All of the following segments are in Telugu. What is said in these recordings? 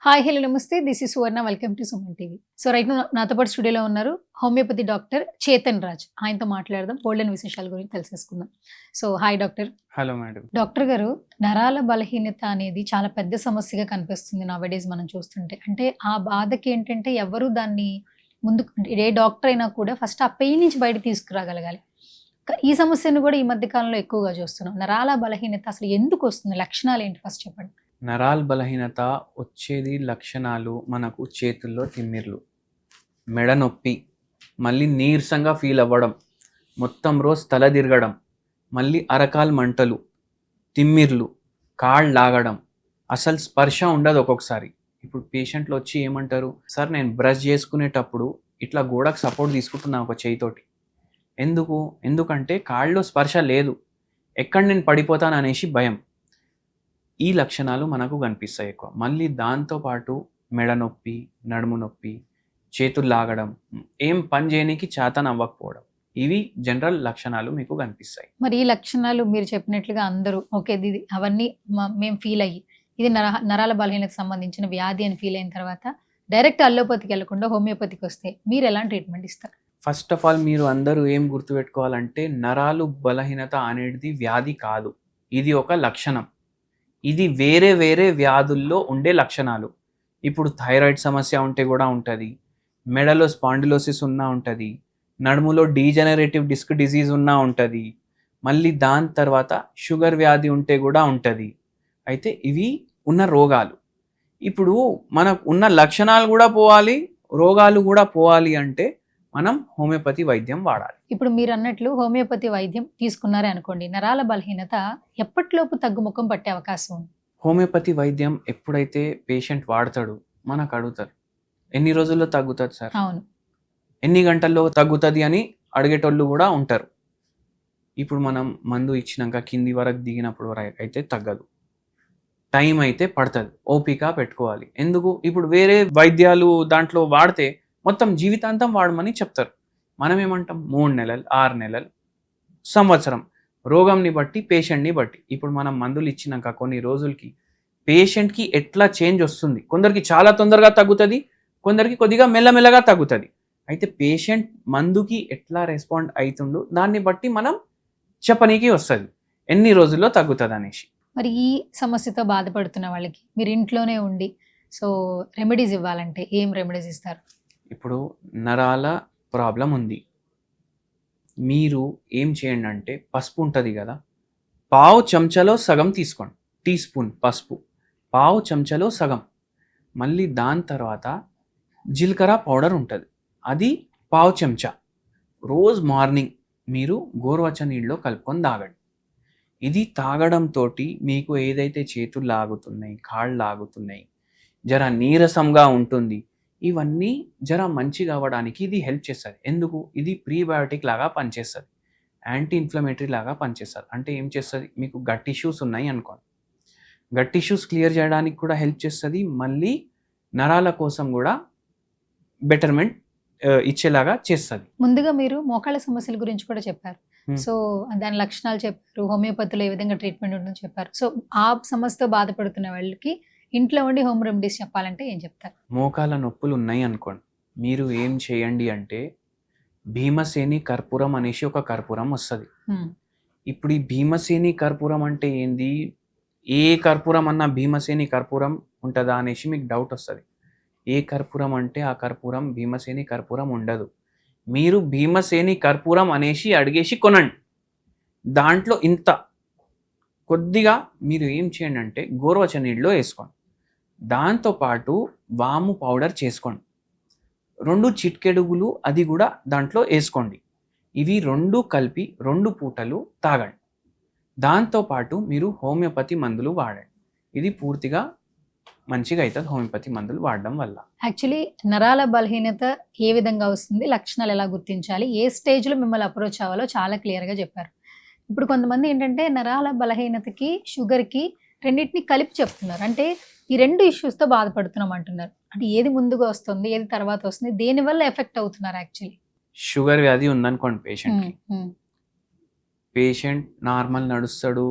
హాయ్ హలో నమస్తే. This is Suvarna. Welcome to Suman TV. So right now నాతో పాటు స్టూడియోలో ఉన్నారు హోమియోపతి డాక్టర్ చేతన్ రాజ్. ఆయనతో మాట్లాడదాం. బోల్డెన్ విశేషాల గురించి తెలిసేసుకుందాం. So hi doctor. Hello madam. Doctor గారు, నరాల బలహీనత అనేది చాలా పెద్ద సమస్యగా కనిపిస్తుంది నౌవేడేస్ మనం చూస్తుంటే. అంటే ఆ బాధకి ఏంటంటే ఎవరు దాన్ని ముందుకు ఏ డాక్టర్ అయినా కూడా ఫస్ట్ ఆ పెయిన్ నుంచి బయటకి తీసుకురాగలగాలి. ఈ సమస్యను కూడా ఈ మధ్య కాలంలో ఎక్కువగా చూస్తున్నాం. నరాల బలహీనత అసలు ఎందుకు వస్తుంది? లక్షణాలు ఏంటి ఫస్ట్ చెప్పండి. నరాల బలహీనత వచ్చేది లక్షణాలు మనకు చేతుల్లో తిమ్మిర్లు, మెడ నొప్పి, మళ్ళీ నీరసంగా ఫీల్ అవ్వడం, మొత్తం రోజు తల తిరగడం, మళ్ళీ అరకాలు మంటలు, తిమ్మిర్లు, కాళ్ళు లాగడం, అసలు స్పర్శ ఉండదు ఒక్కొక్కసారి. ఇప్పుడు పేషెంట్లు వచ్చి ఏమంటారు, సార్ నేను బ్రష్ చేసుకునేటప్పుడు ఇట్లా గోడకు సపోర్ట్ తీసుకుంటున్నా ఒక చేయితోటి. ఎందుకంటే కాళ్ళలో స్పర్శ లేదు, ఎక్కడ నేను పడిపోతాను అనేసి భయం. ఈ లక్షణాలు మనకు కనిపిస్తాయి ఎక్కువ. మళ్ళీ దాంతోపాటు మెడ నొప్పి, నడుము నొప్పి, చేతులు లాగడం, ఏం పని చేయడానికి చేతన అవ్వకపోవడం, ఇవి జనరల్ లక్షణాలు మీకు కనిపిస్తాయి. మరి ఈ లక్షణాలు మీరు చెప్పినట్లుగా అందరూ ఓకే ఇది అవన్నీ మేము ఫీల్ అయ్యి ఇది నరాల బలహీనతకు సంబంధించిన వ్యాధి అని ఫీల్ అయిన తర్వాత డైరెక్ట్ అల్లోపతికి వెళ్లకుండా హోమియోపతికి వస్తే మీరు ఎలాంటి ట్రీట్మెంట్ ఇస్తారు? ఫస్ట్ ఆఫ్ ఆల్ మీరు అందరూ ఏం గుర్తుపెట్టుకోవాలంటే, నరాలు బలహీనత అనేది వ్యాధి కాదు, ఇది ఒక లక్షణం. ఇది వేరే వేరే వ్యాధుల్లో ఉండే లక్షణాలు. ఇప్పుడు థైరాయిడ్ సమస్య ఉంటే కూడా ఉంటుంది, మెడలో స్పాండిలోసిస్ ఉన్నా ఉంటుంది, నడుములో డీజనరేటివ్ డిస్క్ డిజీజ్ ఉన్నా ఉంటుంది, మళ్ళీ దాని తర్వాత షుగర్ వ్యాధి ఉంటే కూడా ఉంటుంది. అయితే ఇవి ఉన్న రోగాలు. ఇప్పుడు మనకు ఉన్న లక్షణాలు కూడా పోవాలి, రోగాలు కూడా పోవాలి అంటే మనం హోమియోపతి వైద్యం వాడాలి. ఇప్పుడు మీరు అన్నట్లు హోమియోపతి వైద్యం తీసుకున్నారే అనుకోండి, నరాల బలహీనత ఎప్పటిలోపు తగ్గుముఖం పట్టే అవకాశం ఉంది? హోమియోపతి వైద్యం ఎప్పుడైతే పేషెంట్ వాడతాడు మనకు అడుగుతారు, ఎన్ని రోజుల్లో తగ్గుతుంది సార్, అవును, ఎన్ని గంటల్లో తగ్గుతుంది అని అడిగేటోళ్ళు కూడా ఉంటారు. ఇప్పుడు మనం మందు ఇచ్చినాక కింది వరకు దిగినప్పుడు అయితే తగ్గదు, టైం అయితే పడుతుంది, ఓపిక పెట్టుకోవాలి. ఇప్పుడు వేరే వైద్యాలు దాంట్లో వాడితే మొత్తం జీవితాంతం వాడమని చెప్తారు. మనం ఏమంటాం 3 నెలలు, 6 నెలలు, సంవత్సరం, రోగంని బట్టి పేషెంట్ని బట్టి. ఇప్పుడు మనం మందులు ఇచ్చినాక కొన్ని రోజులకి పేషెంట్కి ఎట్లా చేంజ్ వస్తుంది, కొందరికి చాలా తొందరగా తగ్గుతుంది, కొందరికి కొద్దిగా మెల్లమెల్లగా తగ్గుతుంది. అయితే పేషెంట్ మందుకి ఎట్లా రెస్పాండ్ అవుతుందో దాన్ని బట్టి మనం చెప్పనీకి వస్తుంది ఎన్ని రోజుల్లో తగ్గుతుంది అనేసి. మరి ఈ సమస్యతో బాధపడుతున్న వాళ్ళకి మీరు ఇంట్లోనే ఉండి సో రెమెడీస్ ఇవ్వాలంటే ఏం రెమెడీస్ ఇస్తారు? ఇప్పుడు నరాల ప్రాబ్లం ఉంది, మీరు ఏం చేయండి అంటే పసుపు ఉంటుంది కదా, పావు చెంచాలో సగం తీసుకోండి, టీ స్పూన్ పసుపు, పావు చెంచాలో సగం. మళ్ళీ దాని తర్వాత జీలకర్ర పౌడర్ ఉంటుంది, అది పావు చెంచా. రోజు మార్నింగ్ మీరు గోరువెచ్చని నీళ్ళలో కలుపుకొని తాగండి. ఇది తాగడంతో మీకు ఏదైతే చేతులు లాగుతున్నాయి, కాళ్ళు లాగుతున్నాయి, జర నీరసంగా ఉంటుంది, ఇవన్నీ జర మంచిగా అవ్వడానికి ఇది హెల్ప్ చేస్తుంది. ఇది ప్రీబయోటిక్ లాగా పనిచేస్తుంది, యాంటీ ఇన్ఫ్లమేటరీ లాగా పనిచేస్తుంది. అంటే ఏం చేస్తుంది, మీకు గట్ ఇష్యూస్ ఉన్నాయి అనుకోండి, గట్ ఇష్యూస్ క్లియర్ చేయడానికి కూడా హెల్ప్ చేస్తుంది. మళ్ళీ నరాల కోసం కూడా బెటర్మెంట్ ఇచ్చేలాగా చేస్తుంది. ముందుగా మీరు మోకాళ్ళ సమస్యల గురించి కూడా చెప్పారు. సో దాని లక్షణాలు చెప్పారు, హోమియోపతిలో ఏ విధంగా ట్రీట్మెంట్ ఉంటుందో చెప్పారు. సో ఆ సమస్యతో బాధపడుతున్న వాళ్ళకి ఇంట్లో ఉండి హోమ్ రెమెడీస్ చెప్పాలంటే ఏం చెప్తారు? మోకాళ్ళ నొప్పులు ఉన్నాయి అనుకోండి, మీరు ఏం చేయండి అంటే భీమసేని కర్పూరం అనేసి ఒక కర్పూరం వస్తుంది. ఇప్పుడు ఈ భీమసేని కర్పూరం అంటే ఏంది, ఏ కర్పూరం అన్నా భీమసేని కర్పూరం ఉంటుందా అనేసి మీకు డౌట్ వస్తుంది. ఏ కర్పూరం అంటే ఆ కర్పూరం భీమసేని కర్పూరం ఉండదు. మీరు భీమసేని కర్పూరం అనేసి అడిగేసి కొనండి, దాంట్లో ఇంత కొద్దిగా మీరు ఏం చేయండి అంటే గోరువెచ్చని నీళ్ళలో వేసుకోండి, దాంతోపాటు వాము పౌడర్ చేసుకోండి, 2 చిటికెడుగులు అది కూడా దాంట్లో వేసుకోండి. ఇవి 2 కలిపి 2 పూటలు తాగండి. దాంతోపాటు మీరు హోమియోపతి మందులు వాడండి, ఇది పూర్తిగా మంచిగా అవుతుంది హోమియోపతి మందులు వాడడం వల్ల. యాక్చువల్లీ నరాల బలహీనత ఏ విధంగా వస్తుంది, లక్షణాలు ఎలా గుర్తించాలి, ఏ స్టేజ్లో మిమ్మల్ని అప్రోచ్ అవ్వాలో చాలా క్లియర్గా చెప్పారు. ఇప్పుడు కొంతమంది ఏంటంటే నరాల బలహీనతకి షుగర్కి రెండింటిని కలిపి చెప్తున్నారు. అంటే ఈ 2 ఇష్యూస్తో బాధపడుతున్నాం అంటున్నారు. అంటే ఏది ముందుగా వస్తుంది, ఏది తర్వాత వస్తుంది, దేనివల్ల ఎఫెక్ట్ అవుతున్నారు? యాక్చువల్లీ షుగర్ వ్యాధి ఉందనుకోండి పేషెంట్కి, పేషెంట్ నార్మల్ నడుస్తాడు,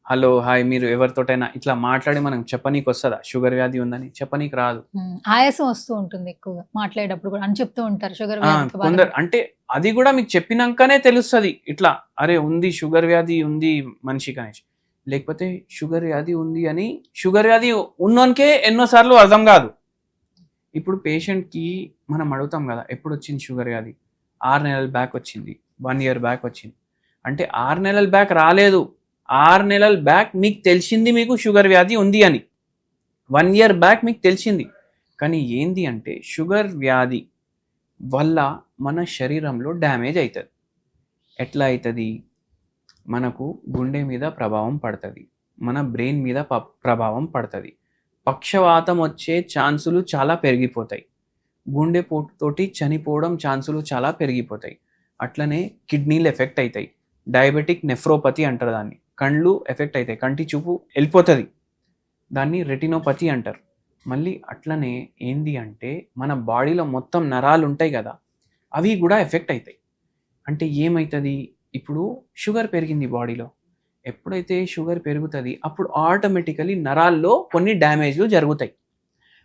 హలో హాయ్ మీరు ఎవరితోటైనా ఇట్లా మాట్లాడి మనం చెప్పనీకి వస్తుందా షుగర్ వ్యాధి ఉందని? చెప్పనీకి రాదు. ఆయాసం వస్తూ ఉంటుంది ఎక్కువగా మాట్లాడేటప్పుడు కూడా అని చెప్తూ ఉంటారు షుగర్ ఆ! వ్యాధితో కొందరు బాధపడే. అంటే అది గూడా మీకు చెప్పినంకనే తెలుస్తది. ఇట్లా అరే! ఉంది షుగర్ వ్యాధి ఉంది మనిషికనేసి. లేకపోతే షుగర్ వ్యాధి ఉంది అని షుగర్ వ్యాధి ఉన్నోనికే ఎన్నో సార్లు అర్థం గాదు. ఇప్పుడు పేషెంట్‌కి మనం అడుగుతాం గదా! ఎప్పుడొచ్చింది షుగర్ వ్యాధి? 6 నెలల బ్యాక్ వచ్చింది. 1 ఇయర్ బ్యాక్ వచ్చింది. అంటే 6 నెలల బ్యాక్ రాలేదు. 6 నెలల బ్యాక్ మీకు తెలిసింది మీకు షుగర్ వ్యాధి ఉంది అని. 1 ఇయర్ బ్యాక్ మీకు తెలిసింది. కానీ ఏంది అంటే షుగర్ వ్యాధి వల్ల మన శరీరంలో డ్యామేజ్ అయితది. ఎట్లా అయితది? మనకు గుండె మీద ప్రభావం పడతది. మన బ్రెయిన్ మీద ప్రభావం పడతది. పక్షవాతం వచ్చే ఛాన్సులు చాలా పెరిగిపోతాయి. గుండెపోటుతోటి చనిపోవడం ఛాన్సులు చాలా పెరిగిపోతాయి. అట్లనే కిడ్నీలు ఎఫెక్ట్ అయితాయి. డయాబెటిక్ నెఫ్రోపతి అంటారు దాన్ని. కళ్ళు ఎఫెక్ట్ అయితాయి. కంటి చూపు వెళ్ళిపోతది. దాన్ని రెటినోపతి అంటారు. మళ్ళీ అట్లనే ఏంది అంటే మన బాడీలో మొత్తం నరాలు ఉంటాయి కదా, అవి కూడా ఎఫెక్ట్ అవుతాయి. అంటే ఏమవుతుంది? ఇప్పుడు షుగర్ పెరిగింది బాడీలో. ఎప్పుడైతే షుగర్ పెరుగుతుంది అప్పుడు ఆటోమేటికలీ నరాల్లో కొన్ని డ్యామేజ్లు జరుగుతాయి.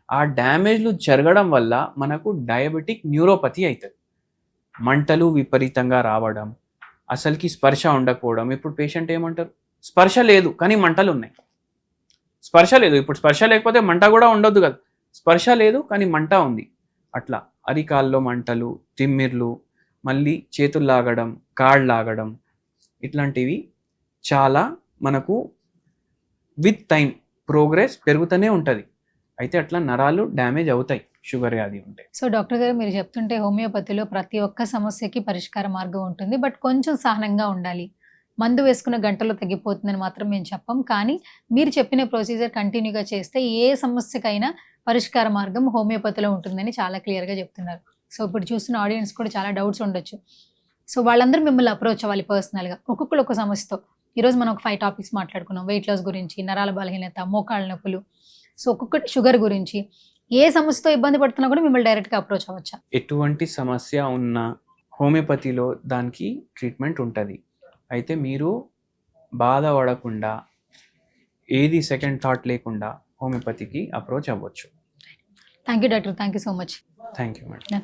ఆ డ్యామేజ్లు జరగడం వల్ల మనకు డయాబెటిక్ న్యూరోపతి అవుతుంది. మంటలు విపరీతంగా రావడం, అసలుకి స్పర్శ ఉండకపోవడం. ఇప్పుడు పేషెంట్ ఏమంటారు? స్పర్శ లేదు కానీ మంటలు ఉన్నాయి. స్పర్శ లేదు, ఇప్పుడు స్పర్శ లేకపోతే మంట కూడా ఉండొద్దు కదా. స్పర్శ లేదు కానీ మంట ఉంది. అట్లా అరికాల్లో మంటలు, తిమ్మిర్లు, మళ్ళీ చేతులు లాగడం, కాళ్ళు లాగడం, ఇట్లాంటివి చాలా మనకు విత్ టైం ప్రోగ్రెస్ పెరుగుతూనే ఉంటుంది. అయితే అట్లా నరాలు డ్యామేజ్ అవుతాయి షుగర్ వ్యాధి ఉంటే. సో డాక్టర్ గారు మీరు చెప్తుంటే హోమియోపతిలో ప్రతి ఒక్క సమస్యకి పరిష్కార మార్గం ఉంటుంది. బట్ కొంచెం సహనంగా ఉండాలి. మందు వేసుకున్న గంటలో తగ్గిపోతుందని మాత్రం మేము చెప్పం. కానీ మీరు చెప్పిన ప్రొసీజర్ కంటిన్యూగా చేస్తే ఏ సమస్యకైనా పరిష్కార మార్గం హోమియోపతిలో ఉంటుందని చాలా క్లియర్‌గా చెప్తున్నారు. సో ఇప్పుడు చూస్తున్న ఆడియన్స్ కూడా చాలా డౌట్స్ ఉండొచ్చు. సో వాళ్ళందరూ మిమ్మల్ని అప్రోచ్ అవ్వాలి పర్సనల్‌గా. ఒక్కొక్కళ్ళు ఒక సమస్యతో. ఈరోజు మనం ఒక 5 టాపిక్స్ మాట్లాడుకున్నాం. వెయిట్ లాస్ గురించి, నరాల బలహీనత, మోకాళ్ళ నొప్పులు. సో ఒక్కొక్కటి షుగర్ గురించి. ఏ సమస్యతో ఇబ్బంది పడుతున్నా కూడా మిమ్మల్ని డైరెక్ట్‌గా అప్రోచ్ అవ్వచ్చా? ఎటువంటి సమస్య ఉన్నా హోమియోపతిలో దానికి ట్రీట్మెంట్ ఉంటుంది. అయితే మీరు బాధపడకుండా, ఏది సెకండ్ థాట్ లేకుండా హోమియోపతికి అప్రోచ్ అవ్వచ్చు. Thank you doctor. Thank you so much. Thank you madam.